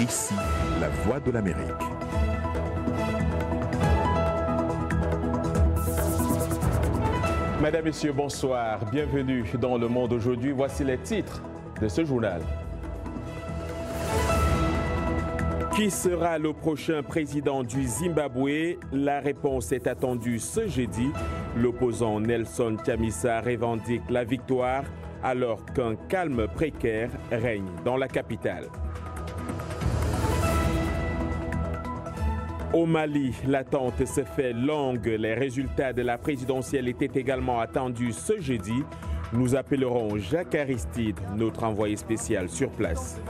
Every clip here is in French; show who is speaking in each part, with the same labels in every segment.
Speaker 1: Ici, la voix de l'Amérique.
Speaker 2: Mesdames, Messieurs, bonsoir. Bienvenue dans Le Monde aujourd'hui. Voici les titres de ce journal. Qui sera le prochain président du Zimbabwe? La réponse est attendue ce jeudi. L'opposant Nelson Chamisa revendique la victoire alors qu'un calme précaire règne dans la capitale. Au Mali, l'attente se fait longue. Les résultats de la présidentielle étaient également attendus ce jeudi. Nous appellerons Jacques Aristide, notre envoyé spécial sur place.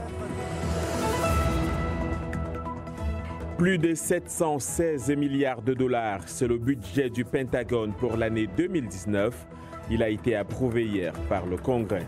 Speaker 2: Plus de 716 milliards de dollars, c'est le budget du Pentagone pour l'année 2019. Il a été approuvé hier par le Congrès.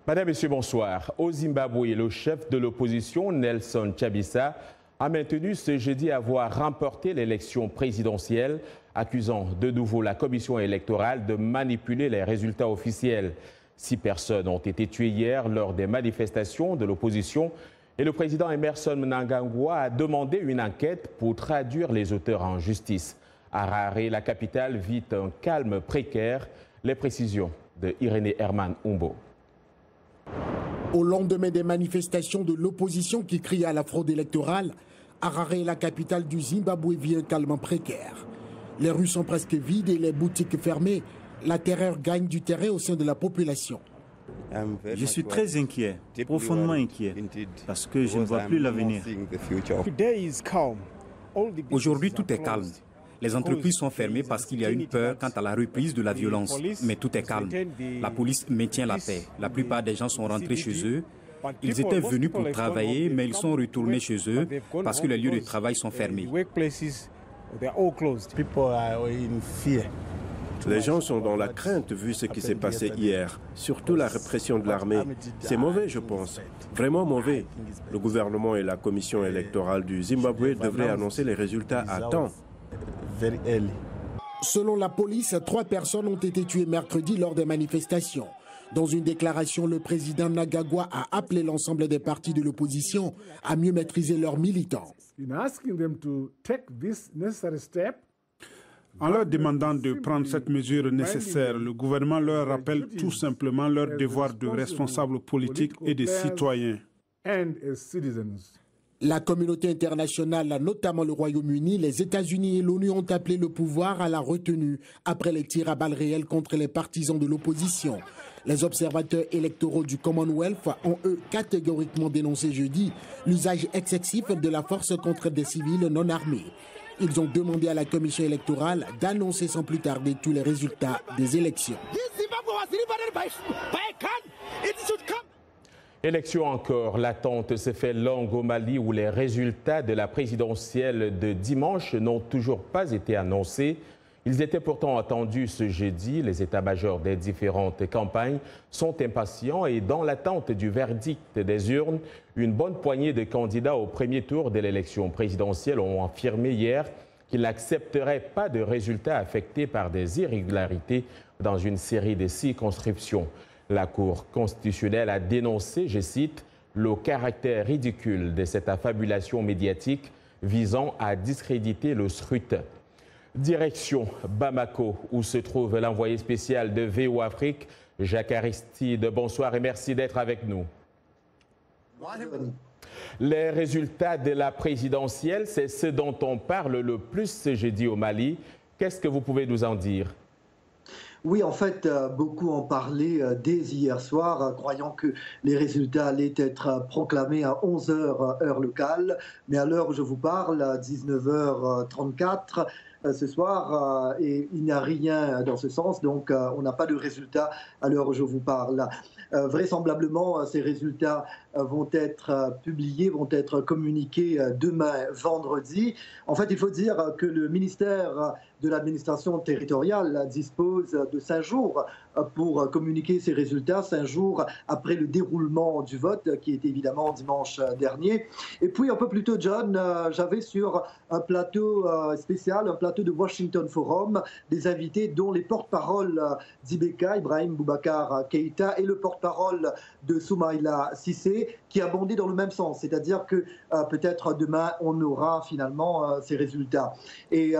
Speaker 2: Madame, Monsieur, bonsoir. Au Zimbabwe, le chef de l'opposition, Nelson Chamisa, a maintenu ce jeudi avoir remporté l'élection présidentielle, accusant de nouveau la commission électorale de manipuler les résultats officiels. 6 personnes ont été tuées hier lors des manifestations de l'opposition et le président Emmerson Mnangagwa a demandé une enquête pour traduire les auteurs en justice. Harare, la capitale, vit un calme précaire. Les précisions de Irénée Herman Umbo.
Speaker 3: Au lendemain des manifestations de l'opposition qui crie à la fraude électorale, Harare, la capitale du Zimbabwe, vit un calme précaire. Les rues sont presque vides et les boutiques fermées. La terreur gagne du terrain au sein de la population.
Speaker 4: Je suis très inquiet, profondément inquiet, parce que je ne vois plus l'avenir.
Speaker 5: Aujourd'hui, tout est calme. Les entreprises sont fermées parce qu'il y a une peur quant à la reprise de la violence. Mais tout est calme. La police maintient la paix. La plupart des gens sont rentrés chez eux. Ils étaient venus pour travailler, mais ils sont retournés chez eux parce que les lieux de travail sont fermés.
Speaker 6: Les gens sont dans la crainte vu ce qui s'est passé hier, surtout la répression de l'armée. C'est mauvais, je pense, vraiment mauvais. Le gouvernement et la commission électorale du Zimbabwe devraient annoncer les résultats à temps.
Speaker 3: Selon la police, 3 personnes ont été tuées mercredi lors des manifestations. Dans une déclaration, le président Mnangagwa a appelé l'ensemble des partis de l'opposition à mieux maîtriser leurs militants.
Speaker 7: En leur demandant de prendre cette mesure nécessaire, le gouvernement leur rappelle tout simplement leur devoir de responsables politiques et de citoyens.
Speaker 3: La communauté internationale, notamment le Royaume-Uni, les États-Unis et l'ONU ont appelé le pouvoir à la retenue après les tirs à balles réelles contre les partisans de l'opposition. Les observateurs électoraux du Commonwealth ont, eux, catégoriquement dénoncé jeudi l'usage excessif de la force contre des civils non armés. Ils ont demandé à la commission électorale d'annoncer sans plus tarder tous les résultats des élections.
Speaker 2: Élection encore, l'attente se fait longue au Mali où les résultats de la présidentielle de dimanche n'ont toujours pas été annoncés. Ils étaient pourtant attendus ce jeudi. Les états-majors des différentes campagnes sont impatients et dans l'attente du verdict des urnes, une bonne poignée de candidats au premier tour de l'élection présidentielle ont affirmé hier qu'ils n'accepteraient pas de résultats affectés par des irrégularités dans une série de circonscriptions. La Cour constitutionnelle a dénoncé, je cite, le caractère ridicule de cette affabulation médiatique visant à discréditer le scrutin. Direction Bamako, où se trouve l'envoyé spécial de VO Afrique, Jacques Aristide. Bonsoir et merci d'être avec nous. Les résultats de la présidentielle, c'est ce dont on parle le plus ce jeudi au Mali. Qu'est-ce que vous pouvez nous en dire ?
Speaker 8: Oui, en fait, beaucoup en parlaient dès hier soir, croyant que les résultats allaient être proclamés à 11h heure locale. Mais à l'heure où je vous parle, à 19h34, ce soir, et il n'y a rien dans ce sens, donc on n'a pas de résultats à l'heure où je vous parle. Vraisemblablement, ces résultats vont être publiés, vont être communiqués demain, vendredi. En fait, il faut dire que le ministère de l'administration territoriale dispose de 5 jours pour communiquer ses résultats, 5 jours après le déroulement du vote, qui était évidemment dimanche dernier. Et puis un peu plus tôt, John, j'avais sur un plateau spécial, un plateau de Washington Forum, des invités dont les porte-paroles d'Ibeka, Ibrahim Boubacar Keïta, et le porte-parole de Soumaïla Cissé, qui abondaient dans le même sens, c'est-à-dire que peut-être demain on aura finalement ces résultats. Et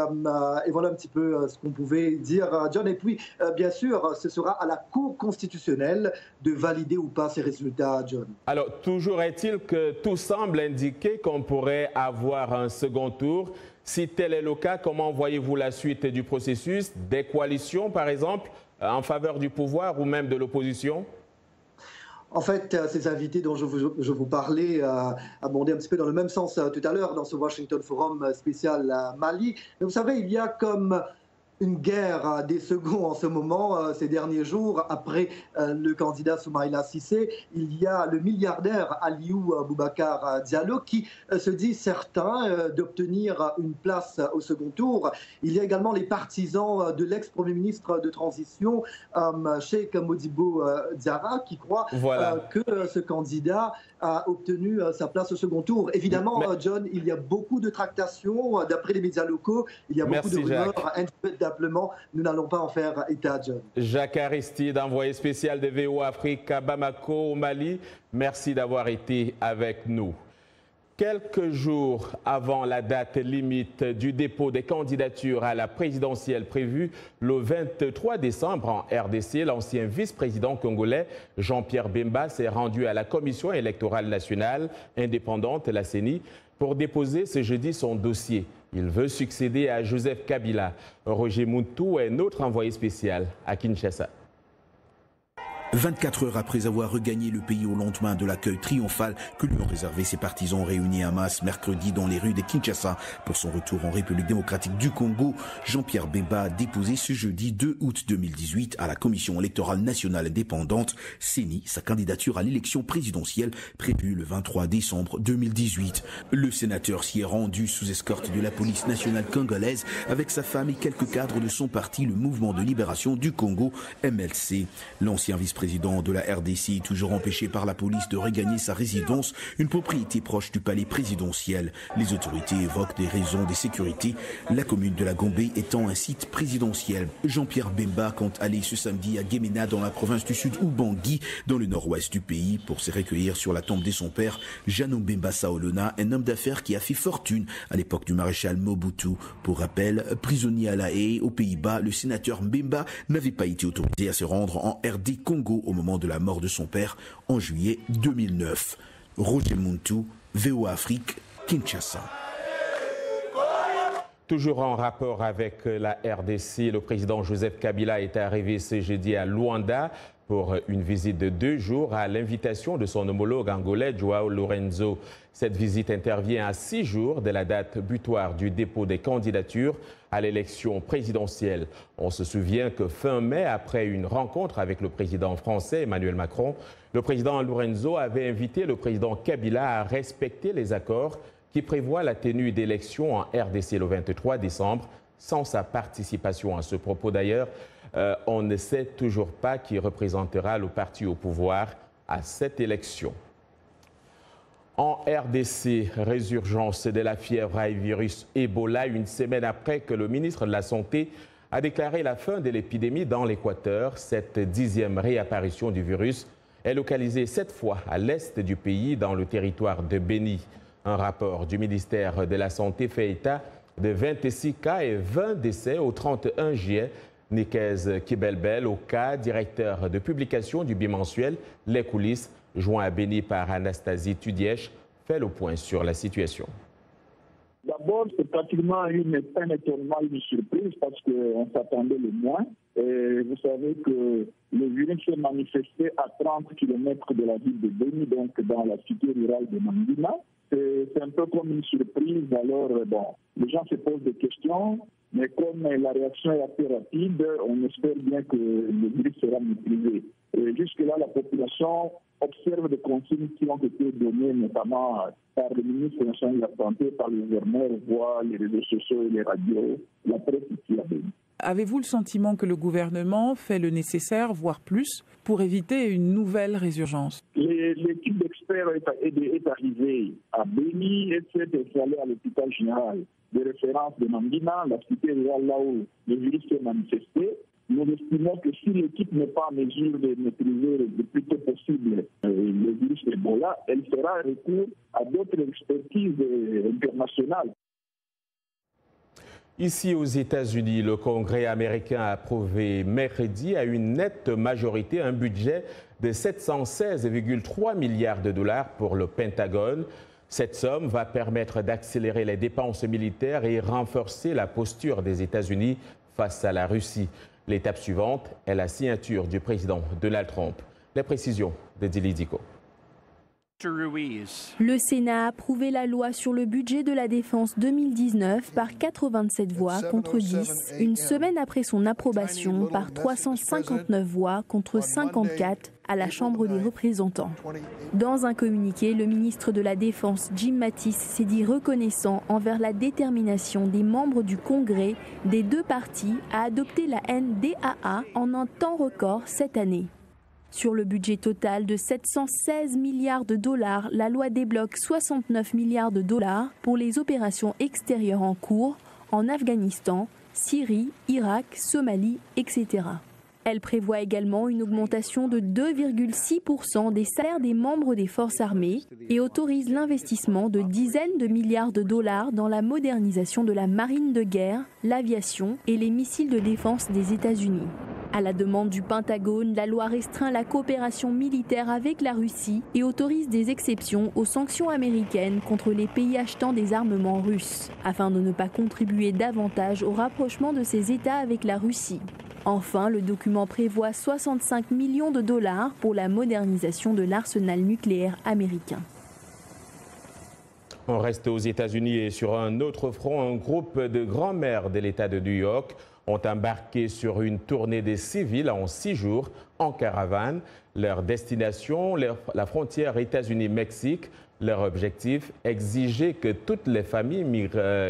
Speaker 8: voilà un petit peu ce qu'on pouvait dire, John. Et puis, bien sûr, ce sera à la Cour constitutionnelle de valider ou pas ces résultats, John.
Speaker 2: Alors, toujours est-il que tout semble indiquer qu'on pourrait avoir un second tour. Si tel est le cas, comment voyez-vous la suite du processus? Des coalitions, par exemple, en faveur du pouvoir ou même de l'opposition?
Speaker 8: En fait, ces invités dont je vous parlais abondaient un petit peu dans le même sens tout à l'heure dans ce Washington Forum spécial Mali. Mais vous savez, il y a comme une guerre des seconds en ce moment, ces derniers jours, après le candidat Soumaïla Cissé. Il y a le milliardaire Aliou Boubacar Diallo qui se dit certain d'obtenir une place au second tour. Il y a également les partisans de l'ex-premier ministre de transition, Cheikh Modibo Diarra, qui croient que ce candidat a obtenu sa place au second tour. Évidemment, John, il y a beaucoup de tractations, d'après les médias locaux, il y a beaucoup de rumeurs. Nous n'allons pas en faire état, John.
Speaker 2: Jacques Aristide, envoyé spécial de VOA Afrique à Bamako, au Mali, merci d'avoir été avec nous. Quelques jours avant la date limite du dépôt des candidatures à la présidentielle prévue le 23 décembre en RDC, l'ancien vice-président congolais Jean-Pierre Bemba s'est rendu à la Commission électorale nationale indépendante, la CENI, pour déposer ce jeudi son dossier. Il veut succéder à Joseph Kabila. Roger Muntu est notre envoyé spécial à Kinshasa.
Speaker 9: 24 heures après avoir regagné le pays au lendemain de l'accueil triomphal que lui ont réservé ses partisans réunis en masse mercredi dans les rues de Kinshasa pour son retour en République démocratique du Congo, Jean-Pierre Bemba a déposé ce jeudi 2 août 2018 à la Commission électorale nationale indépendante, CENI, sa candidature à l'élection présidentielle prévue le 23 décembre 2018. Le sénateur s'y est rendu sous escorte de la police nationale congolaise avec sa femme et quelques cadres de son parti, le Mouvement de libération du Congo, MLC. L'ancien vice-président de la RDC, toujours empêché par la police de regagner sa résidence, une propriété proche du palais présidentiel. Les autorités évoquent des raisons de sécurité, la commune de la Gombe étant un site présidentiel. Jean-Pierre Bemba compte aller ce samedi à Guémena dans la province du Sud ou Bangui, dans le nord-ouest du pays, pour se recueillir sur la tombe de son père, Jeannot Bemba Saolona, un homme d'affaires qui a fait fortune à l'époque du maréchal Mobutu. Pour rappel, prisonnier à La Haye, aux Pays-Bas, le sénateur Bemba n'avait pas été autorisé à se rendre en RD Congo au moment de la mort de son père en juillet 2009. Roger Muntu, VOA Afrique, Kinshasa.
Speaker 2: Toujours en rapport avec la RDC, le président Joseph Kabila est arrivé ce jeudi à Luanda pour une visite de 2 jours à l'invitation de son homologue angolais João Lourenço. Cette visite intervient à 6 jours de la date butoir du dépôt des candidatures à l'élection présidentielle. On se souvient que fin mai, après une rencontre avec le président français Emmanuel Macron, le président Lourenço avait invité le président Kabila à respecter les accords qui prévoient la tenue d'élections en RDC le 23 décembre sans sa participation. À ce propos d'ailleurs, on ne sait toujours pas qui représentera le parti au pouvoir à cette élection. En RDC, résurgence de la fièvre à virus Ebola, une semaine après que le ministre de la Santé a déclaré la fin de l'épidémie dans l'Équateur. Cette 10e réapparition du virus est localisée cette fois à l'est du pays, dans le territoire de Beni. Un rapport du ministère de la Santé fait état de 26 cas et 20 décès au 31 juillet. Nikez Kibelbel, au cas, directeur de publication du bimensuel Les Coulisses, joint à Beni par Anastasie Tudièche, fait le point sur la situation.
Speaker 10: D'abord, c'est pratiquement un étonnement, une surprise, parce qu'on s'attendait le moins. Et vous savez que le virus s'est manifesté à 30 km de la ville de Beni, donc dans la cité rurale de Mangina. C'est un peu comme une surprise. Alors, bon, les gens se posent des questions. Mais comme la réaction est assez rapide, on espère bien que le virus sera maîtrisé. Jusque-là, la population observe des consignes qui ont été données notamment par le ministre national de la Santé, par les gouverneurs, voire les réseaux sociaux et les radios, la presse ici à Béni.
Speaker 11: Avez-vous le sentiment que le gouvernement fait le nécessaire, voire plus, pour éviter une nouvelle résurgence?
Speaker 10: L'équipe d'experts est arrivée à Béni et s'est installée à l'hôpital général de référence de Mambina, la cité rurale là où le virus s'est manifesté. Nous estimons que si l'équipe n'est pas en mesure de maîtriser le plus tôt possible le virus Ebola, elle fera recours à d'autres expertises internationales.
Speaker 2: Ici aux États-Unis, le Congrès américain a approuvé mercredi à une nette majorité un budget de 716,3 milliards de dollars pour le Pentagone. Cette somme va permettre d'accélérer les dépenses militaires et renforcer la posture des États-Unis face à la Russie. L'étape suivante est la signature du président Donald Trump. Les précisions de Dili Diko.
Speaker 12: Le Sénat a approuvé la loi sur le budget de la défense 2019 par 87 voix contre 10, une semaine après son approbation par 359 voix contre 54 à la Chambre des représentants. Dans un communiqué, le ministre de la Défense, Jim Mattis, s'est dit reconnaissant envers la détermination des membres du Congrès des deux partis à adopter la NDAA en un temps record cette année. Sur le budget total de 716 milliards de dollars, la loi débloque 69 milliards de dollars pour les opérations extérieures en cours en Afghanistan, Syrie, Irak, Somalie, etc. Elle prévoit également une augmentation de 2,6% des salaires des membres des forces armées et autorise l'investissement de dizaines de milliards de dollars dans la modernisation de la marine de guerre, l'aviation et les missiles de défense des États-Unis. À la demande du Pentagone, la loi restreint la coopération militaire avec la Russie et autorise des exceptions aux sanctions américaines contre les pays achetant des armements russes, afin de ne pas contribuer davantage au rapprochement de ces États avec la Russie. Enfin, le document prévoit 65 millions de dollars pour la modernisation de l'arsenal nucléaire américain.
Speaker 2: On reste aux États-Unis et sur un autre front, un groupe de grands-mères de l'État de New York ont embarqué sur une tournée des civils en 6 jours en caravane. Leur destination, la frontière États-Unis-Mexique. Leur objectif, exiger que toutes les familles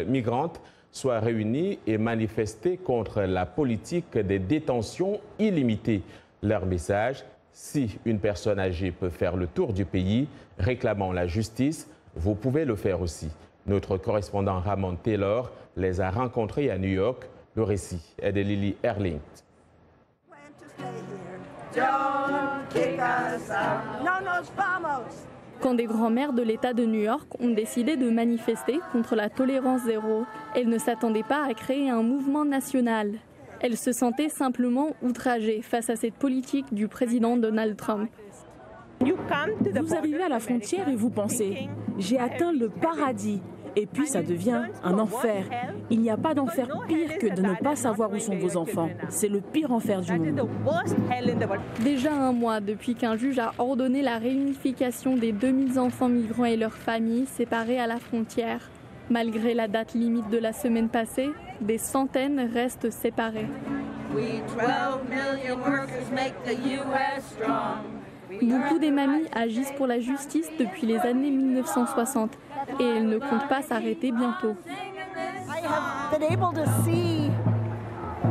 Speaker 2: migrantes soient réunies et manifester contre la politique des détentions illimitées. Leur message, si une personne âgée peut faire le tour du pays réclamant la justice, vous pouvez le faire aussi. Notre correspondant Ramon Taylor les a rencontrés à New York. Le récit est de Lily Erling.
Speaker 13: Quand des grands-mères de l'État de New York ont décidé de manifester contre la tolérance zéro, elles ne s'attendaient pas à créer un mouvement national. Elles se sentaient simplement outragées face à cette politique du président Donald Trump.
Speaker 14: Vous arrivez à la frontière et vous pensez « j'ai atteint le paradis ». Et puis ça devient un enfer. Il n'y a pas d'enfer pire que de ne pas savoir où sont vos enfants. C'est le pire enfer du monde.
Speaker 13: Déjà un mois depuis qu'un juge a ordonné la réunification des 2000 enfants migrants et leurs familles séparés à la frontière. Malgré la date limite de la semaine passée, des centaines restent séparés. Beaucoup des mamies agissent pour la justice depuis les années 1960 et elles ne comptent pas s'arrêter bientôt.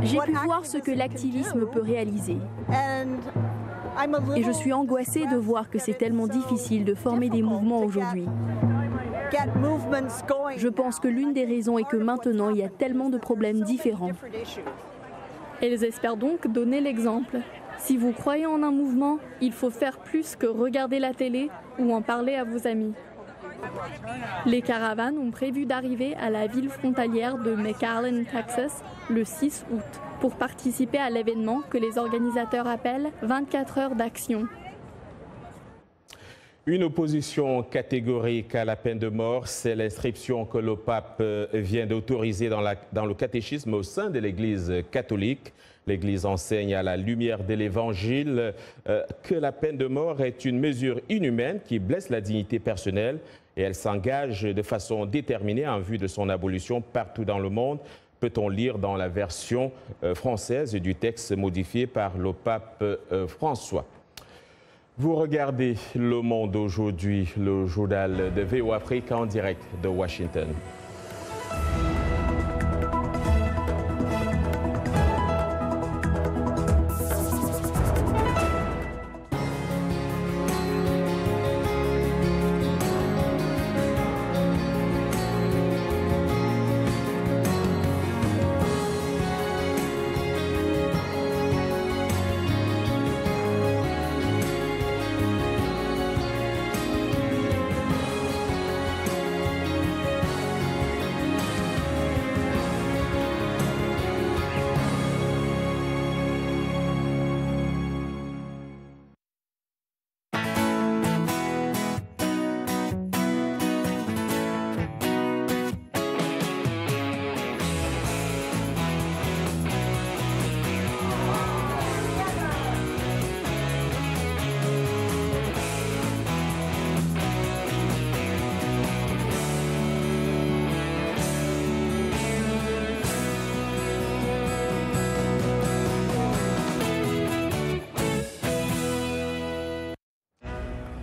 Speaker 12: J'ai pu voir ce que l'activisme peut réaliser. Et je suis angoissée de voir que c'est tellement difficile de former des mouvements aujourd'hui. Je pense que l'une des raisons est que maintenant il y a tellement de problèmes différents.
Speaker 13: Elles espèrent donc donner l'exemple. Si vous croyez en un mouvement, il faut faire plus que regarder la télé ou en parler à vos amis. Les caravanes ont prévu d'arriver à la ville frontalière de McAllen, Texas, le 6 août, pour participer à l'événement que les organisateurs appellent 24 heures d'action.
Speaker 2: Une opposition catégorique à la peine de mort, c'est l'inscription que le pape vient d'autoriser dans le catéchisme au sein de l'Église catholique. L'Église enseigne à la lumière de l'Évangile que la peine de mort est une mesure inhumaine qui blesse la dignité personnelle et elle s'engage de façon déterminée en vue de son abolition partout dans le monde. peut-on lire dans la version française du texte modifié par le pape François. Vous regardez Le Monde aujourd'hui, le journal de VOA Afrique en direct de Washington.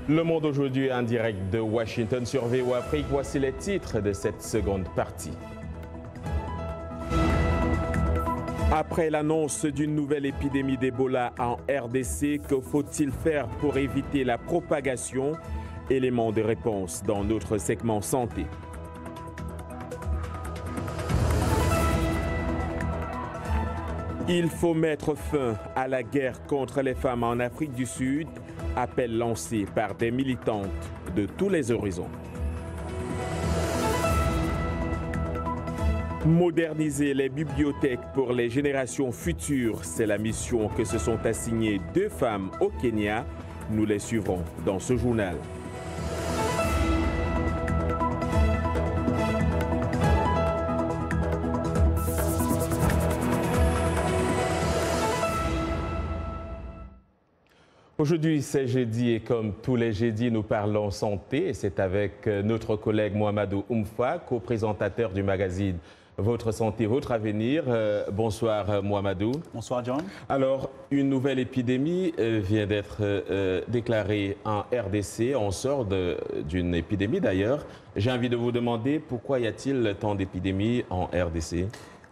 Speaker 2: Le Monde aujourd'hui en direct de Washington sur VOA Afrique. Voici les titres de cette seconde partie. Après l'annonce d'une nouvelle épidémie d'Ebola en RDC, que faut-il faire pour éviter la propagation? Élément de réponse dans notre segment santé. Il faut mettre fin à la guerre contre les femmes en Afrique du Sud. Appel lancé par des militantes de tous les horizons. Moderniser les bibliothèques pour les générations futures, c'est la mission que se sont assignées 2 femmes au Kenya. Nous les suivrons dans ce journal. Aujourd'hui, c'est jeudi et comme tous les jeudis, nous parlons santé et c'est avec notre collègue Mohamedou Oumfa, co-présentateur du magazine Votre Santé, Votre Avenir. Bonsoir Mohamedou.
Speaker 15: Bonsoir John.
Speaker 2: Alors, une nouvelle épidémie vient d'être déclarée en RDC. On sort d'une épidémie d'ailleurs. J'ai envie de vous demander pourquoi y a-t-il tant d'épidémies en RDC ?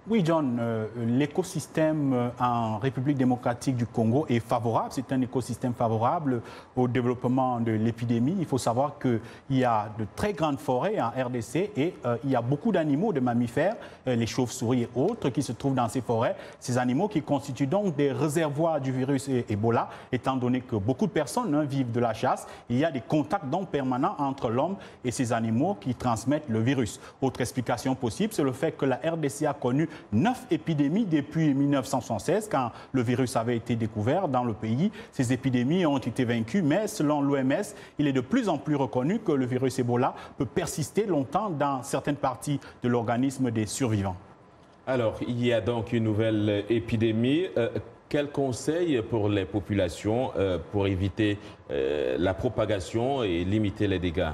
Speaker 15: Oui, John, l'écosystème en République démocratique du Congo est favorable. C'est un écosystème favorable au développement de l'épidémie. Il faut savoir qu'il y a de très grandes forêts en RDC et il y a beaucoup d'animaux, de mammifères, les chauves-souris et autres qui se trouvent dans ces forêts. Ces animaux qui constituent donc des réservoirs du virus Ebola, étant donné que beaucoup de personnes vivent de la chasse. Il y a des contacts donc permanents entre l'homme et ces animaux qui transmettent le virus. Autre explication possible, c'est le fait que la RDC a connu 9 épidémies depuis 1976, quand le virus avait été découvert dans le pays. Ces épidémies ont été vaincues, mais selon l'OMS, il est de plus en plus reconnu que le virus Ebola peut persister longtemps dans certaines parties de l'organisme des survivants.
Speaker 2: Alors, il y a donc une nouvelle épidémie. Quels conseils pour les populations pour éviter la propagation et limiter les dégâts?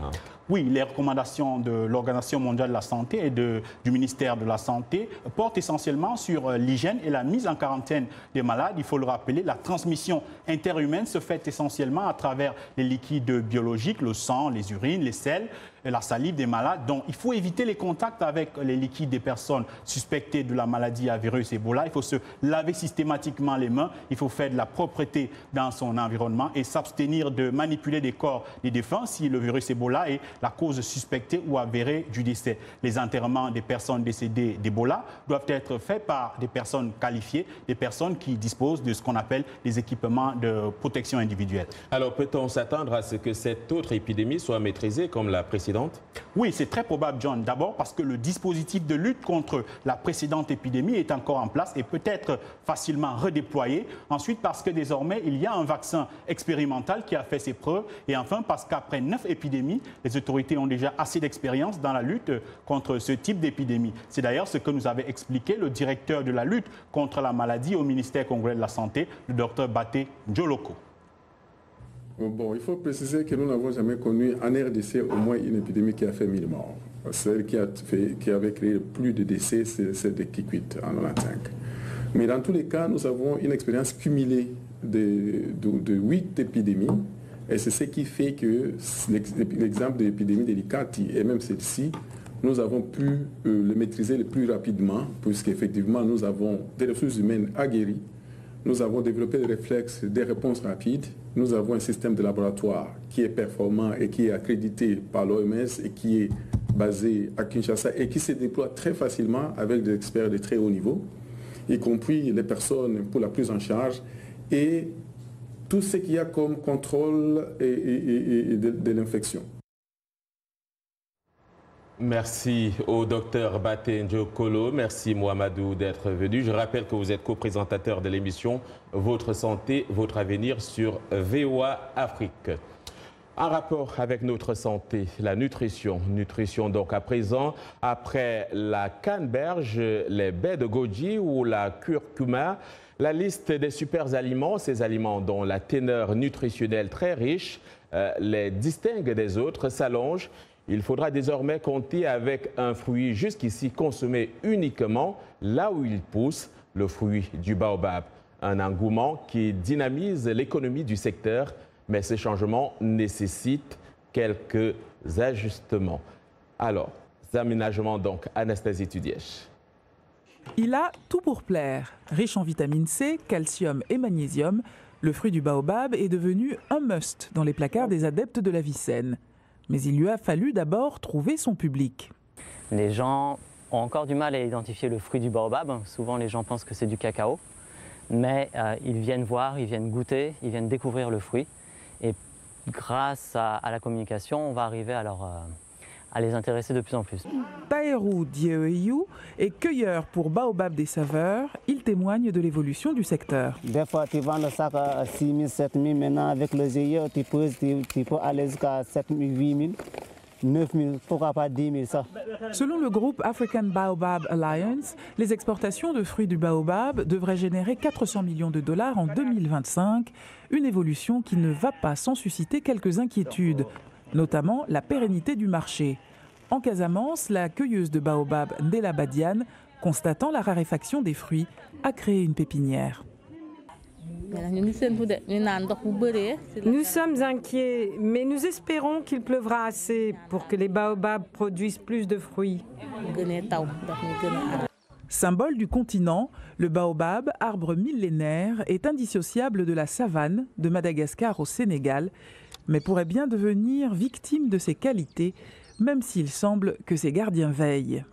Speaker 15: Oui, les recommandations de l'Organisation mondiale de la santé et du ministère de la Santé portent essentiellement sur l'hygiène et la mise en quarantaine des malades. Il faut le rappeler, la transmission interhumaine se fait essentiellement à travers les liquides biologiques, le sang, les urines, les selles, la salive des malades. Donc, il faut éviter les contacts avec les liquides des personnes suspectées de la maladie à virus Ebola. Il faut se laver systématiquement les mains. Il faut faire de la propreté dans son environnement et s'abstenir de manipuler des corps des défunts si le virus Ebola est la cause suspectée ou avérée du décès. Les enterrements des personnes décédées d'Ebola doivent être faits par des personnes qualifiées, des personnes qui disposent de ce qu'on appelle des équipements de protection individuelle.
Speaker 2: Alors, peut-on s'attendre à ce que cette autre épidémie soit maîtrisée comme la précédente?
Speaker 15: Oui, c'est très probable, John. D'abord parce que le dispositif de lutte contre la précédente épidémie est encore en place et peut être facilement redéployé. Ensuite, parce que désormais, il y a un vaccin expérimental qui a fait ses preuves. Et enfin, parce qu'après 9 épidémies, les autorités ont déjà assez d'expérience dans la lutte contre ce type d'épidémie. C'est d'ailleurs ce que nous avait expliqué le directeur de la lutte contre la maladie au ministère congolais de la Santé, le Dr Baté Njoloko.
Speaker 16: Bon, il faut préciser que nous n'avons jamais connu en RDC au moins une épidémie qui a fait 1000 morts. Celle qui avait créé plus de décès, c'est celle de Kikwit en 1995. Mais dans tous les cas, nous avons une expérience cumulée de 8 épidémies. Et c'est ce qui fait que l'exemple de l'épidémie de l'Ikati et même celle-ci, nous avons pu le maîtriser le plus rapidement, puisqu'effectivement, nous avons des ressources humaines aguerries. Nous avons développé des réflexes, des réponses rapides. Nous avons un système de laboratoire qui est performant et qui est accrédité par l'OMS et qui est basé à Kinshasa et qui se déploie très facilement avec des experts de très haut niveau, y compris les personnes pour la prise en charge et tout ce qu'il y a comme contrôle de l'infection.
Speaker 2: Merci au docteur Batenjo Kolo. Merci Mohamedou d'être venu. Je rappelle que vous êtes co-présentateur de l'émission Votre santé, votre avenir sur VOA Afrique. En rapport avec notre santé, la nutrition. Nutrition donc à présent, après la canneberge, les baies de goji ou la curcuma, la liste des super aliments, ces aliments dont la teneur nutritionnelle très riche les distingue des autres, s'allonge. Il faudra désormais compter avec un fruit jusqu'ici consommé uniquement là où il pousse, le fruit du baobab. Un engouement qui dynamise l'économie du secteur, mais ces changements nécessitent quelques ajustements. Alors, aménagements donc, Anastasie Tudièche.
Speaker 11: Il a tout pour plaire. Riche en vitamine C, calcium et magnésium, le fruit du baobab est devenu un must dans les placards des adeptes de la vie saine. Mais il lui a fallu d'abord trouver son public.
Speaker 17: Les gens ont encore du mal à identifier le fruit du baobab. Souvent, les gens pensent que c'est du cacao. Mais ils viennent voir, ils viennent goûter, ils viennent découvrir le fruit. Et grâce à la communication, on va arriver à les intéresser de plus en plus.
Speaker 11: Taïrou Dieuyou est cueilleur pour Baobab des saveurs. Il témoigne de l'évolution du secteur.
Speaker 18: Des fois, tu vends le sac à 6 000, 7 000. Maintenant, avec le GIE, tu peux aller jusqu'à 7 000, 8 000, 9 000, pourquoi pas 10 000 ça.
Speaker 11: Selon le groupe African Baobab Alliance, les exportations de fruits du baobab devraient générer 400 millions de dollars en 2025. Une évolution qui ne va pas sans susciter quelques inquiétudes, notamment la pérennité du marché. En Casamance, la cueilleuse de baobab Ndela Badiane, constatant la raréfaction des fruits, a créé une pépinière.
Speaker 19: Nous sommes inquiets, mais nous espérons qu'il pleuvra assez pour que les baobabs produisent plus de fruits.
Speaker 11: Symbole du continent, le baobab, arbre millénaire, est indissociable de la savane de Madagascar au Sénégal, mais pourrait bien devenir victime de ses qualités, même s'il semble que ses gardiens veillent.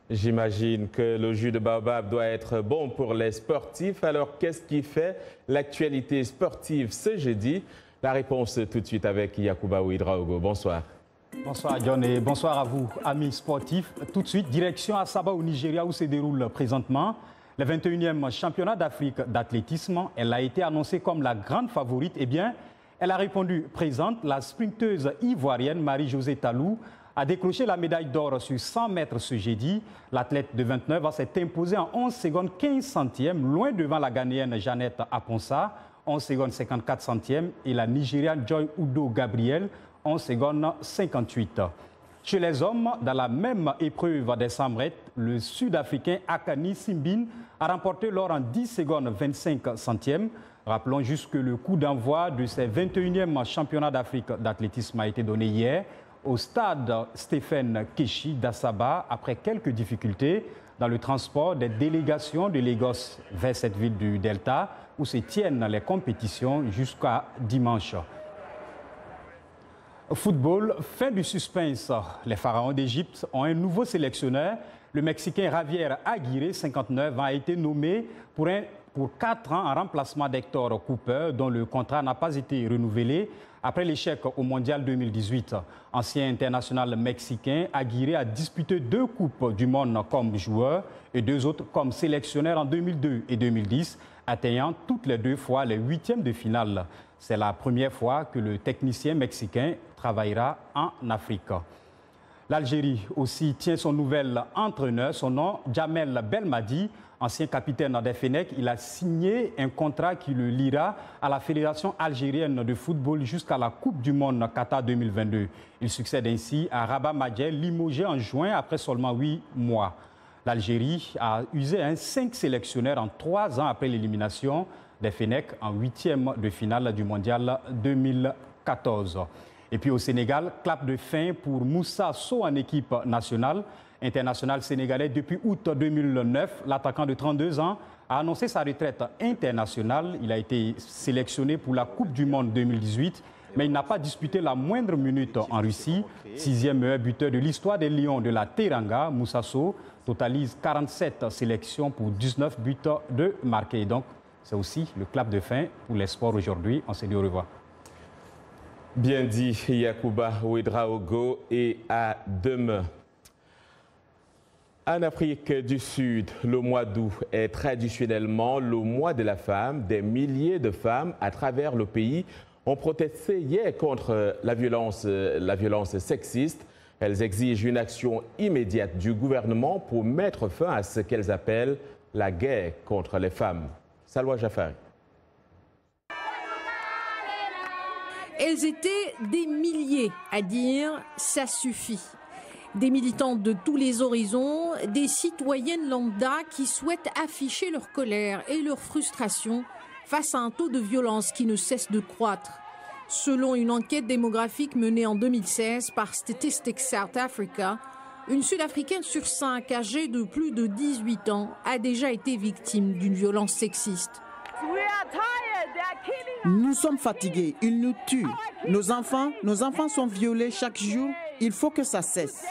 Speaker 2: J'imagine que le jus de baobab doit être bon pour les sportifs. Alors, qu'est-ce qui fait l'actualité sportive ce jeudi? La réponse tout de suite avec Yacouba Ouidraogo. Bonsoir.
Speaker 15: Bonsoir John et bonsoir à vous, amis sportifs. Tout de suite, direction Asaba au Nigeria où se déroule présentement le 21e championnat d'Afrique d'athlétisme. Elle a été annoncée comme la grande favorite. Eh bien, elle a répondu présente. La sprinteuse ivoirienne Marie-Josée Talou a décroché la médaille d'or sur 100 mètres ce jeudi. L'athlète de 29 ans s'est imposée en 11 secondes 15 centièmes, loin devant la Ghanéenne Jeannette Aponsa, 11 secondes 54 centièmes, et la Nigériane Joy Udo Gabriel, 11 secondes 58. Chez les hommes, dans la même épreuve des 100 mètres, le Sud-Africain Akani Simbine a remporté l'or en 10 secondes 25 centièmes. Rappelons juste que le coup d'envoi de ces 21e championnats d'Afrique d'athlétisme a été donné hier au stade Stephen Keshi d'Assaba après quelques difficultés dans le transport des délégations de Lagos vers cette ville du Delta où se tiennent les compétitions jusqu'à dimanche. Football, fin du suspense. Les pharaons d'Égypte ont un nouveau sélectionneur. Le Mexicain Javier Aguirre, 59 ans, a été nommé pour 4 ans en remplacement d'Hector Cooper, dont le contrat n'a pas été renouvelé après l'échec au Mondial 2018. Ancien international mexicain, Aguirre a disputé 2 Coupes du Monde comme joueur et 2 autres comme sélectionneur en 2002 et 2010, atteignant toutes les 2 fois les 8e de finale. C'est la première fois que le technicien mexicain travaillera en Afrique. L'Algérie aussi tient son nouvel entraîneur, son nom, Djamel Belmadi, ancien capitaine des Fennecs. Il a signé un contrat qui le liera à la Fédération algérienne de football jusqu'à la Coupe du Monde Qatar 2022. Il succède ainsi à Rabat Madjel, limogé en juin après seulement 8 mois. L'Algérie a usé 5 sélectionneurs en 3 ans après l'élimination des Fennecs en 8e de finale du Mondial 2014. Et puis au Sénégal, clap de fin pour Moussa Sow en équipe nationale. International sénégalais depuis août 2009, l'attaquant de 32 ans a annoncé sa retraite internationale. Il a été sélectionné pour la Coupe du Monde 2018, mais il n'a pas disputé la moindre minute en Russie. 6e meilleur buteur de l'histoire des Lions de la Teranga, Moussa Sow totalise 47 sélections pour 19 buts de marqués. Donc, c'est aussi le clap de fin pour les sports aujourd'hui. On se dit au revoir.
Speaker 2: Bien dit, Yacouba Ouedraogo, et à demain. En Afrique du Sud, le mois d'août est traditionnellement le mois de la femme. Des milliers de femmes à travers le pays ont protesté hier contre la violence sexiste. Elles exigent une action immédiate du gouvernement pour mettre fin à ce qu'elles appellent la guerre contre les femmes. Salwa Jafari.
Speaker 20: Elles étaient des milliers à dire « ça suffit ». Des militantes de tous les horizons, des citoyennes lambda qui souhaitent afficher leur colère et leur frustration face à un taux de violence qui ne cesse de croître. Selon une enquête démographique menée en 2016 par Statistics South Africa, une Sud-Africaine sur 5 âgée de plus de 18 ans a déjà été victime d'une violence sexiste.
Speaker 21: Nous sommes fatigués, ils nous tuent. Nos enfants sont violés chaque jour. Il faut que ça cesse.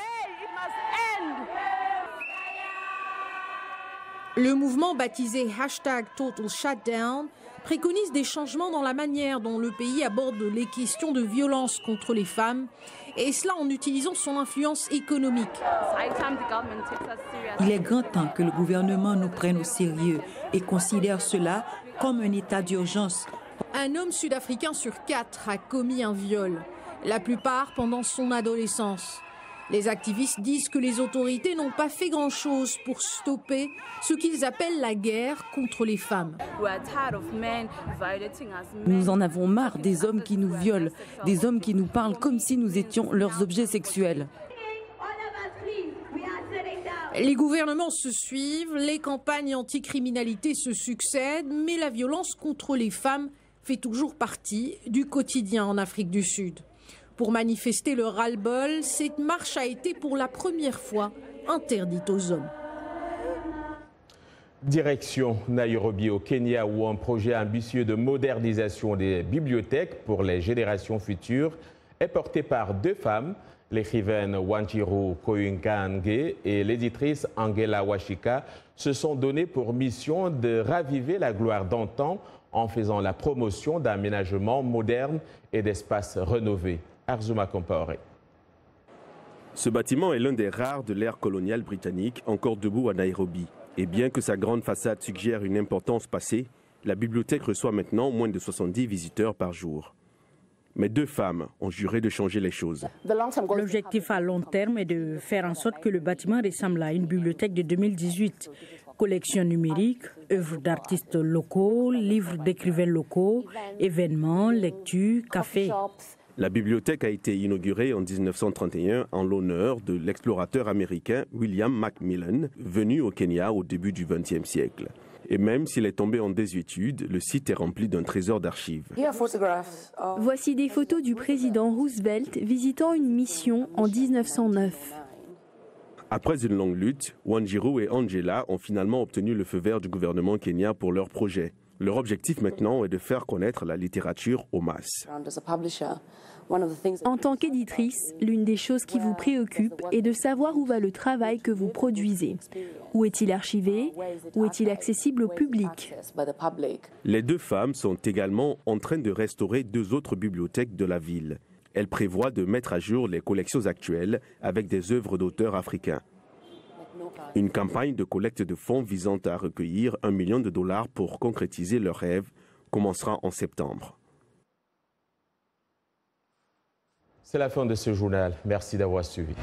Speaker 20: Le mouvement baptisé #TotalShutdown préconise des changements dans la manière dont le pays aborde les questions de violence contre les femmes, et cela en utilisant son influence économique.
Speaker 22: Il est grand temps que le gouvernement nous prenne au sérieux et considère cela comme un état d'urgence.
Speaker 20: Un homme sud-africain sur 4 a commis un viol, la plupart pendant son adolescence. Les activistes disent que les autorités n'ont pas fait grand-chose pour stopper ce qu'ils appellent la guerre contre les femmes.
Speaker 22: Nous en avons marre des hommes qui nous violent, des hommes qui nous parlent comme si nous étions leurs objets sexuels.
Speaker 20: Les gouvernements se suivent, les campagnes anticriminalité se succèdent, mais la violence contre les femmes fait toujours partie du quotidien en Afrique du Sud. Pour manifester le ras-le-bol, cette marche a été pour la première fois interdite aux hommes.
Speaker 2: Direction Nairobi au Kenya, où un projet ambitieux de modernisation des bibliothèques pour les générations futures est porté par 2 femmes, l'écrivaine Wanjiru Koinkange et l'éditrice Angela Washika, se sont donnés pour mission de raviver la gloire d'antan en faisant la promotion d'aménagements modernes et d'espaces rénovés. Arzuma Compaoré.
Speaker 23: Ce bâtiment est l'un des rares de l'ère coloniale britannique encore debout à Nairobi. Et bien que sa grande façade suggère une importance passée, la bibliothèque reçoit maintenant moins de 70 visiteurs par jour. Mais 2 femmes ont juré de changer les choses.
Speaker 24: L'objectif à long terme est de faire en sorte que le bâtiment ressemble à une bibliothèque de 2018. Collection numérique, œuvres d'artistes locaux, livres d'écrivains locaux, événements, lectures, cafés.
Speaker 23: La bibliothèque a été inaugurée en 1931 en l'honneur de l'explorateur américain William Macmillan, venu au Kenya au début du XXe siècle. Et même s'il est tombé en désuétude, le site est rempli d'un trésor d'archives.
Speaker 12: Voici des photos du président Roosevelt visitant une mission en 1909.
Speaker 23: Après une longue lutte, Wanjiru et Angela ont finalement obtenu le feu vert du gouvernement kenyan pour leur projet. Leur objectif maintenant est de faire connaître la littérature aux masses.
Speaker 12: En tant qu'éditrice, l'une des choses qui vous préoccupe est de savoir où va le travail que vous produisez. Où est-il archivé? Où est-il accessible au public?
Speaker 23: Les 2 femmes sont également en train de restaurer 2 autres bibliothèques de la ville. Elles prévoient de mettre à jour les collections actuelles avec des œuvres d'auteurs africains. Une campagne de collecte de fonds visant à recueillir $1 million pour concrétiser leurs rêves commencera en septembre.
Speaker 2: C'est la fin de ce journal. Merci d'avoir suivi.